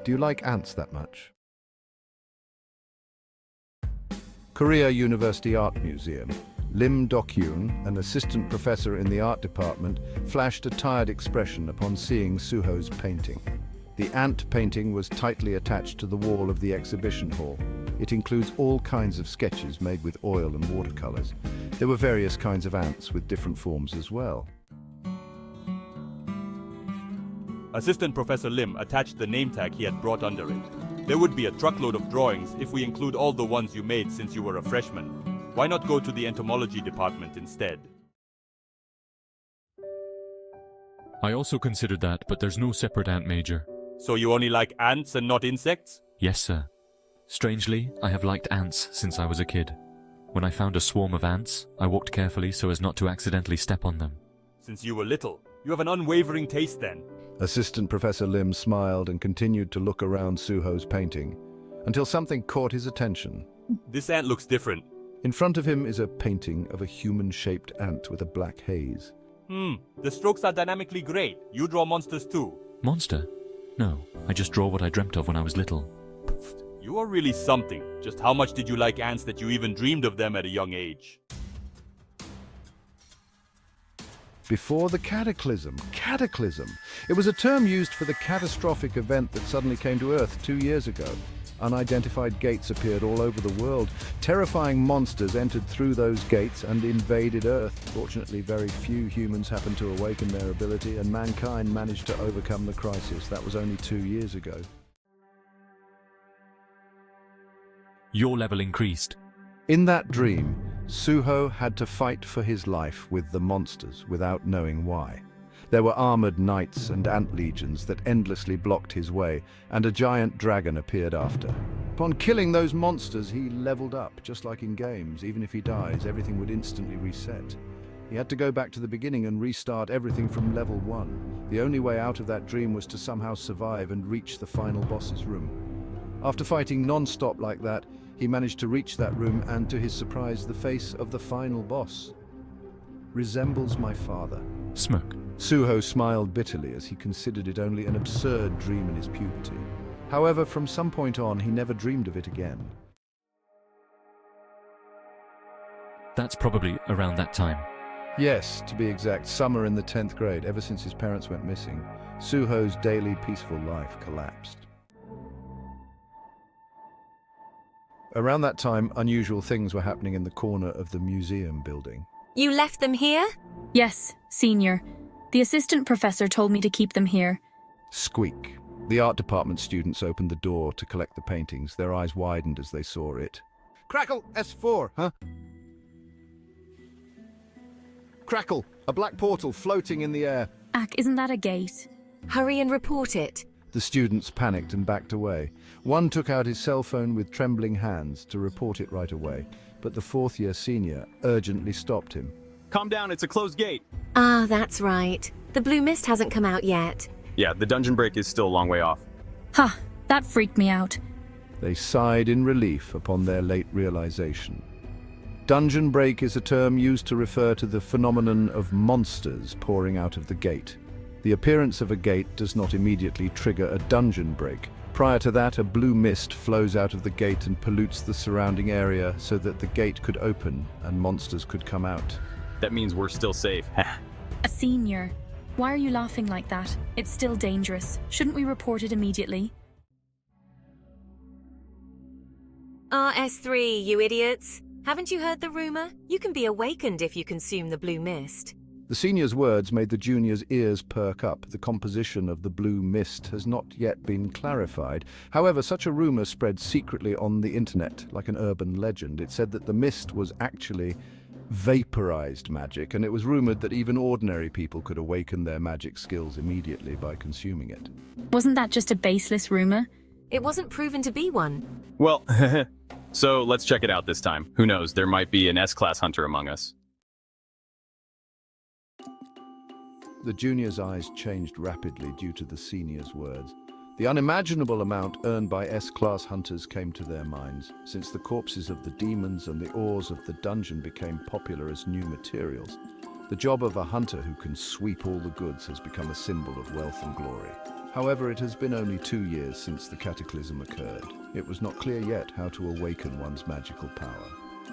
Do you like ants that much? Korea University Art Museum. Lim Dok-yoon, an assistant professor in the art department, flashed a tired expression upon seeing Suho's painting. The ant painting was tightly attached to the wall of the exhibition hall. It includes all kinds of sketches made with oil and watercolors. There were various kinds of ants with different forms as well. Assistant Professor Lim attached the name tag he had brought under it. There would be a truckload of drawings if we include all the ones you made since you were a freshman. Why not go to the entomology department instead? I also considered that, but there's no separate ant major. So you only like ants and not insects? Yes, sir. Strangely, I have liked ants since I was a kid. When I found a swarm of ants, I walked carefully so as not to accidentally step on them. Since you were little, you have an unwavering taste then. Assistant Professor Lim smiled and continued to look around Suho's painting, until something caught his attention. This ant looks different. In front of him is a painting of a human-shaped ant with a black haze. The strokes are dynamically great. You draw monsters too. Monster? No, I just draw what I dreamt of when I was little. You are really something. Just how much did you like ants that you even dreamed of them at a young age? Before the cataclysm. Cataclysm. It was a term used for the catastrophic event that suddenly came to Earth 2 years ago. Unidentified gates appeared all over the world. Terrifying monsters entered through those gates and invaded Earth. Fortunately, very few humans happened to awaken their ability, and mankind managed to overcome the crisis. That was only 2 years ago. Your level increased. In that dream, Suho had to fight for his life with the monsters without knowing why. There were armored knights and ant legions that endlessly blocked his way, and a giant dragon appeared after. Upon killing those monsters, he leveled up, just like in games. Even if he dies, everything would instantly reset. He had to go back to the beginning and restart everything from level 1. The only way out of that dream was to somehow survive and reach the final boss's room. After fighting non-stop like that, he managed to reach that room, and to his surprise, the face of the final boss resembles my father. Smirk. Suho smiled bitterly as he considered it only an absurd dream in his puberty. However, from some point on, he never dreamed of it again. That's probably around that time. Yes, to be exact, summer in the 10th grade. Ever since his parents went missing, Suho's daily peaceful life collapsed. Around that time, unusual things were happening in the corner of the museum building. You left them here? Yes, Senior. The assistant professor told me to keep them here. Squeak. The art department students opened the door to collect the paintings. Their eyes widened as they saw it. Crackle! S4, huh? Crackle! A black portal floating in the air. Ak, isn't that a gate? Hurry and report it. The students panicked and backed away. One took out his cell phone with trembling hands to report it right away, but the fourth-year senior urgently stopped him. Calm down, it's a closed gate. Ah, that's right. The blue mist hasn't come out yet. Yeah, the dungeon break is still a long way off. Ha, that freaked me out. They sighed in relief upon their late realization. Dungeon break is a term used to refer to the phenomenon of monsters pouring out of the gate. The appearance of a gate does not immediately trigger a dungeon break. Prior to that, a blue mist flows out of the gate and pollutes the surrounding area so that the gate could open and monsters could come out. That means we're still safe. A senior. Why are you laughing like that? It's still dangerous. Shouldn't we report it immediately? RS3, you idiots. Haven't you heard the rumor? You can be awakened if you consume the blue mist. The senior's words made the junior's ears perk up. The composition of the blue mist has not yet been clarified. However, such a rumor spread secretly on the internet, like an urban legend. It said that the mist was actually vaporized magic, and it was rumored that even ordinary people could awaken their magic skills immediately by consuming it. Wasn't that just a baseless rumor? It wasn't proven to be one. Well, so let's check it out this time. Who knows, there might be an S-class hunter among us. The junior's eyes changed rapidly due to the senior's words. The unimaginable amount earned by S-class hunters came to their minds, since the corpses of the demons and the ores of the dungeon became popular as new materials. The job of a hunter who can sweep all the goods has become a symbol of wealth and glory. However, it has been only 2 years since the cataclysm occurred. It was not clear yet how to awaken one's magical power.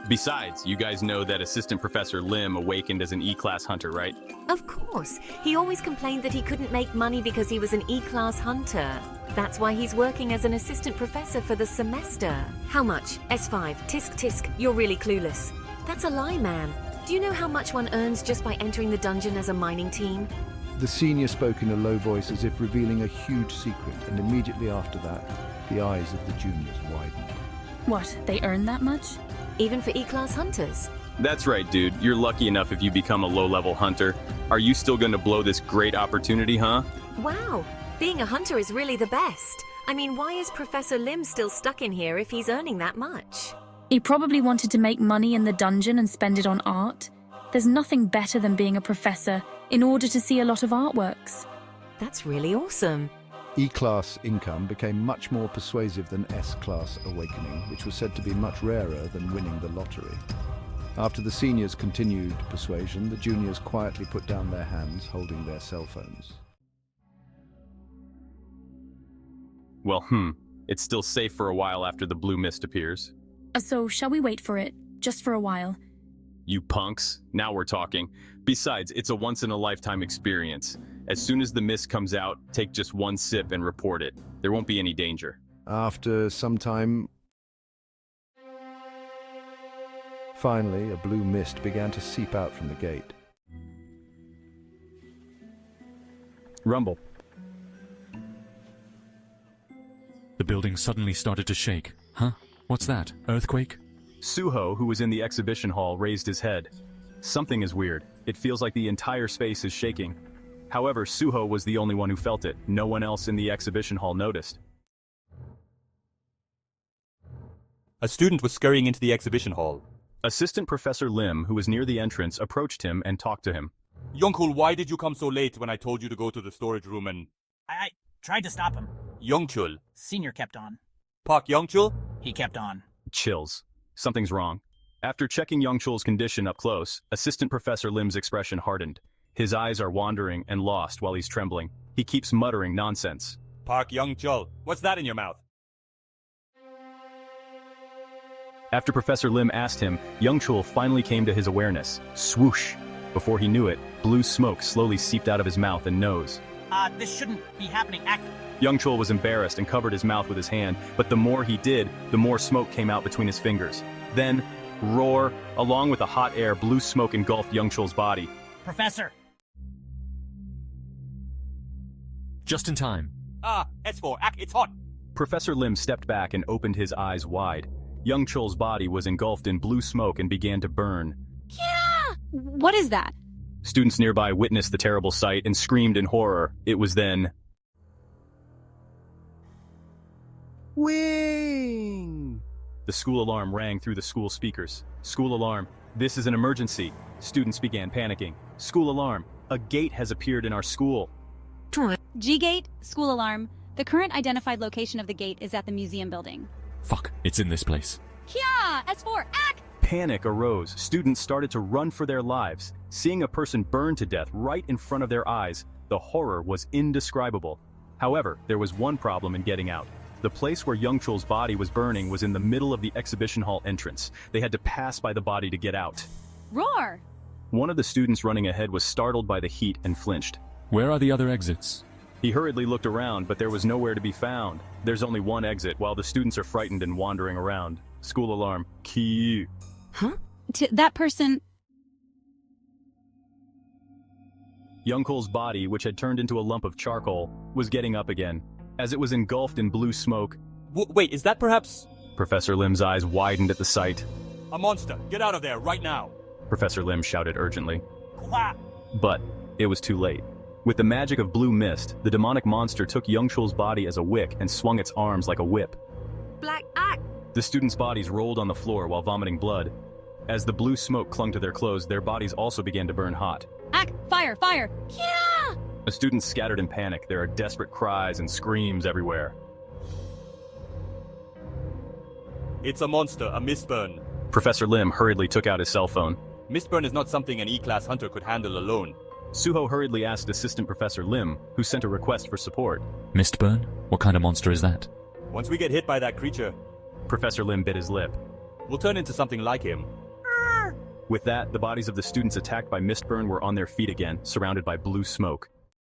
Besides, you guys know that Assistant Professor Lim awakened as an E-class hunter, right? Of course. He always complained that he couldn't make money because he was an E-class hunter. That's why he's working as an assistant professor for the semester. How much? S5. Tisk tisk. You're really clueless. That's a lie, man. Do you know how much one earns just by entering the dungeon as a mining team? The senior spoke in a low voice as if revealing a huge secret, and immediately after that, the eyes of the juniors widened. What, they earn that much? Even for E-class hunters. That's right, dude. You're lucky enough if you become a low-level hunter. Are you still going to blow this great opportunity, huh? Wow. Being a hunter is really the best. I mean, why is Professor Lim still stuck in here if he's earning that much? He probably wanted to make money in the dungeon and spend it on art. There's nothing better than being a professor in order to see a lot of artworks. That's really awesome. E-class income became much more persuasive than S-class awakening, which was said to be much rarer than winning the lottery. After the seniors' continued persuasion, the juniors quietly put down their hands, holding their cell phones. Well, it's still safe for a while after the blue mist appears. So shall we wait for it? Just for a while. You punks, now we're talking. Besides, it's a once-in-a-lifetime experience. As soon as the mist comes out, take just one sip and report it. There won't be any danger. After some time, finally, a blue mist began to seep out from the gate. Rumble. The building suddenly started to shake. Huh? What's that? Earthquake? Suho, who was in the exhibition hall, raised his head. Something is weird. It feels like the entire space is shaking. However, Suho was the only one who felt it. No one else in the exhibition hall noticed. A student was scurrying into the exhibition hall. Assistant Professor Lim, who was near the entrance, approached him and talked to him. Youngchul, why did you come so late when I told you to go to the storage room and... I tried to stop him. Youngchul. Senior kept on. Park Youngchul? He kept on. Chills. Something's wrong. After checking Youngchul's condition up close, Assistant Professor Lim's expression hardened. His eyes are wandering and lost while he's trembling. He keeps muttering nonsense. Park Youngchul, what's that in your mouth? After Professor Lim asked him, Youngchul finally came to his awareness. Swoosh! Before he knew it, blue smoke slowly seeped out of his mouth and nose. This shouldn't be happening. Youngchul was embarrassed and covered his mouth with his hand, but the more he did, the more smoke came out between his fingers. Then, roar, along with the hot air, blue smoke engulfed Youngchul's body. Professor! Just in time. S4, it's hot. Professor Lim stepped back and opened his eyes wide. Youngchul's body was engulfed in blue smoke and began to burn. Yeah! What is that? Students nearby witnessed the terrible sight and screamed in horror. It was then... Wing! The school alarm rang through the school speakers. School alarm. This is an emergency. Students began panicking. School alarm. A gate has appeared in our school. G-Gate, school alarm. The current identified location of the gate is at the museum building. Fuck, it's in this place. Kia! S4, act! Panic arose. Students started to run for their lives. Seeing a person burn to death right in front of their eyes, the horror was indescribable. However, there was one problem in getting out. The place where Youngchul's body was burning was in the middle of the exhibition hall entrance. They had to pass by the body to get out. Roar! One of the students running ahead was startled by the heat and flinched. Where are the other exits? He hurriedly looked around, but there was nowhere to be found. There's only one exit, while the students are frightened and wandering around. School alarm. Key. Huh? That person... Youngchul's body, which had turned into a lump of charcoal, was getting up again. As it was engulfed in blue smoke... Wait, is that perhaps... Professor Lim's eyes widened at the sight. A monster! Get out of there, right now! Professor Lim shouted urgently. Wah! But it was too late. With the magic of blue mist, the demonic monster took Youngchul's body as a wick and swung its arms like a whip. Black act. The students' bodies rolled on the floor while vomiting blood. As the blue smoke clung to their clothes, their bodies also began to burn hot. Ack! Fire! Fire! Yeah! The students scattered in panic. There are desperate cries and screams everywhere. It's a monster, a mistburn. Professor Lim hurriedly took out his cell phone. Mistburn is not something an E-class hunter could handle alone. Suho hurriedly asked Assistant Professor Lim, who sent a request for support. Mistburn? What kind of monster is that? Once we get hit by that creature, Professor Lim bit his lip. we'll turn into something like him. With that, the bodies of the students attacked by Mistburn were on their feet again, surrounded by blue smoke.